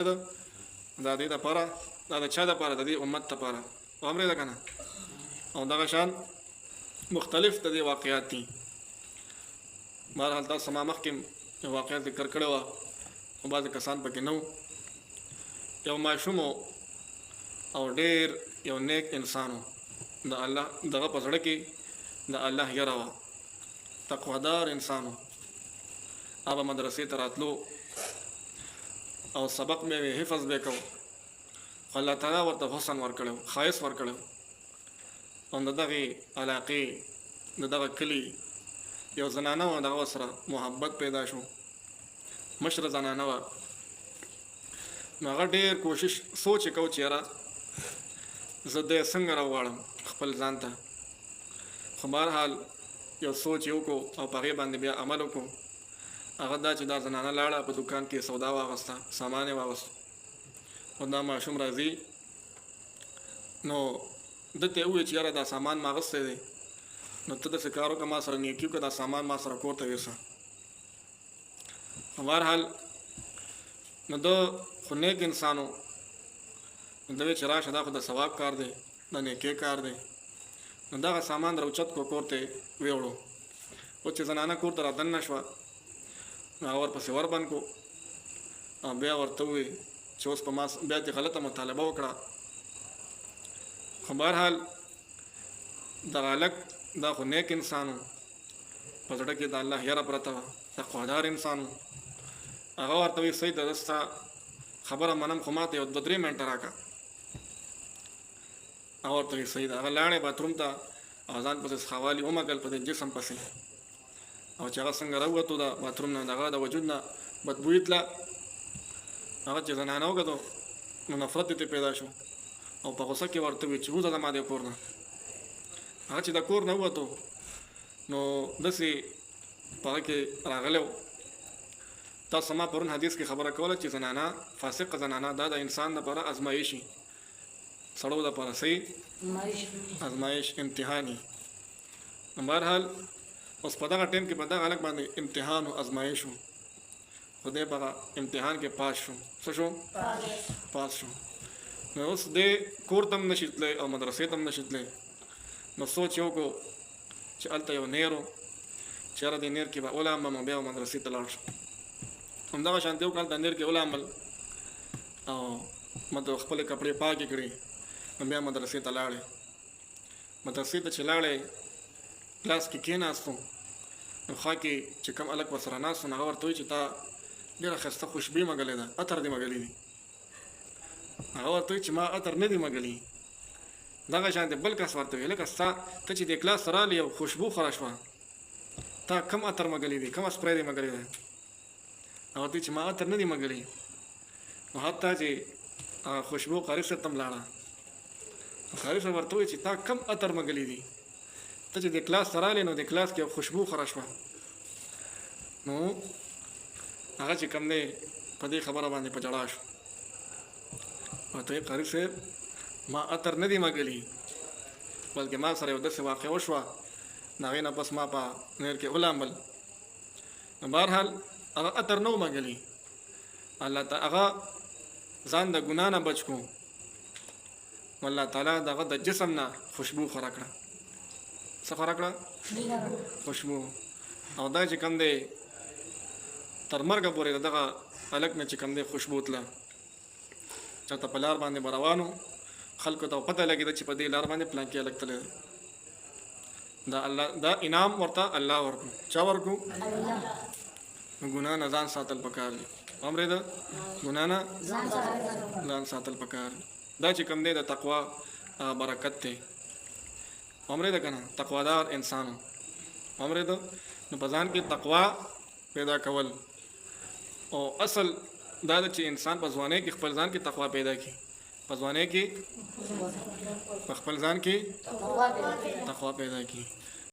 دا دې دپاره دا د چا دپاره د دې امت دپاره واورېده که نه او دغه شان مختلف د دې واقعات دي بهرحال تاسو ما مخکې یو واقعه ذکر کړې وه خو بعضې کسان پکې نه وو یو ماشوم او ډېر یو نیک انسان و د الله دغه په زړه کې د الله یره وه تقوادار انسان و هغه مدرسې ته راتلو او سبق به یې حفظ به کو خو الله تعالی ورته حسن ورکړی و ښایست ورکړی و او د دغې علاقې د دغه کلي یو زنانه وه دغه سره محبت پیدا شو مشره زنانه وه نو هغه ډېر کوشش سوچ یې کو چې یاره زه دی څنګه راوغواړم خپل ځان ته خو بهرحال یو سوچ یې وکړو او په هغې باندې بیا عمل وکړو هغه دا چې دا زنانه لاړه په دوکان کې سودا واغسته سامان یې واغستو او دا ماشوم راځي نو ده ته یې وویل چې یاره دا سامان ما اغستی دی نو ته داسې کار وکړه ما سره نیکي وکړه دا سامان ما سره کور ته یوسه خو بهرحال نو ده خو نیک انسان و نو ده ویل چې راشه دا خو د ثواب کار دی د نیکۍ کار دی نو دغه سامان راوچت کړو کور ته یې ویوړو اوس چې زنانه کور ته رادننه شوه نو هغه ورپسې وربند کړو او بیا ورته ووایي چې اوس په ما بیا دې غلطه مطالبه وکړه خو بهرحال دغه هلک دا خو نیک انسان و په زړه کې د الله یره پرته وه تقوادار انسان و هغه ورته وایي صحیح ده زه ستا خبره منم خو ما ته یو 2-3 منټه راکړه هغه ورته وایي صحیح ده هغه لاړې باتروم ته او ځان پسې څښاوالي ومږل په دې جسم پسې او چې هغه څنګه راووتو د باتروم نه د هغه د وجود نه بدبویي تله هغه چې زنانه وکتو نو نفرت یې پیدا شو او په غوسه کې ورته وویل چې ووځه زما دې کور نه هغه چې د کور نه ووتو نو داسې په هغه کې راغلی و تاسو ما پرون حدیث کې خبره کوله چې زنانه فاسقه زنانه دا د انسان دپاره ازمایشي سړو دپاره صحیح ازمایش امتحاني بهرحال اوس په دغه ټایم کې په دغه هلک باندې امتحان و ازمایش و خو دی په هغه امتحان کې پاس شو څه شو پاس شو نو اوس دی کور ته هم نشي تللی او مدرسې ته هم نشي تللی نو سوچ یې وکړو چې هلته یو نیر و چې یاره دې نیر کې به ولامبم او بیا به مدرسې ته لاړ شم همدغه شانتې وکړه هلته نیر کې ولامبل او خپلې کپړې پاکې کړې نو بیا مدرسې ته لاړې مدرسې ته چې لاړې کلاس کې کېناستو نو خوا کې چې کوم هلک ورسره ناست و نو هغه ورته وایي چې تا ډېره ښایسته خوشبویي مږلې ده عطر دې مږلي دي هغه ورته وایي چې ما عطر نه دي مږلي دغه شانتې بل کس ورته وایي لکه ستا ته چې دې کلاس ته رالې او خوشبو خوره شوه تا کم عطر مږلی دی کومه سپری دې مږلی دی هغه ورته وایي چې ما عطر نه دي مږلي نو حتی چې خوشبو قاري صاحب ته هم لاړه قاري صاحب ورته وایي چې تا کم عطر مږلی دي ته چې د کلاس ته رالې نو د کلاس کې خوشبو خوره شوه نو هغه چې کوم دی په دې خبره باندې په جړا شو ورته وایي قاري صاحب ما عطر نه دي مږلي بلکې ما سره یو داسې واقع وشوه د هغې نه پس ما په نیر کې ولامبل نو بهرحال هغه عطر نه و مږلي الله تعالی هغه ځان د ګناه نه بچ کړو الله تعالی دغه د جسم نه خوشبو خوره کړه څه خوره کړه خوشبو او دا چې کوم دی تر مرګه پورې دغه هلک نه چې کوم دی خوشبو تله چېرته په لار باندې به روان و خلکو ته پته لګېده چې په دې لار باندې پلانکي هلک تللی دی دا الله دا انعام ورته الله ورکړو چا ورکړو نو ګناه نه ځان ساتل پکار دي اورېده ګناه نه ځان ساتل پکار دي دا چې کوم دی د تقوا برکت دی اورېده که نه تقوادار انسان اورېده نو په ځان کې تقوا پیدا کول او اصل دا ده چې انسان په ځوانۍ کې خپل ځان کې تقوا پیدا کړي په ځوانۍ کې په خپل ځان کې تقوا پیدا کړي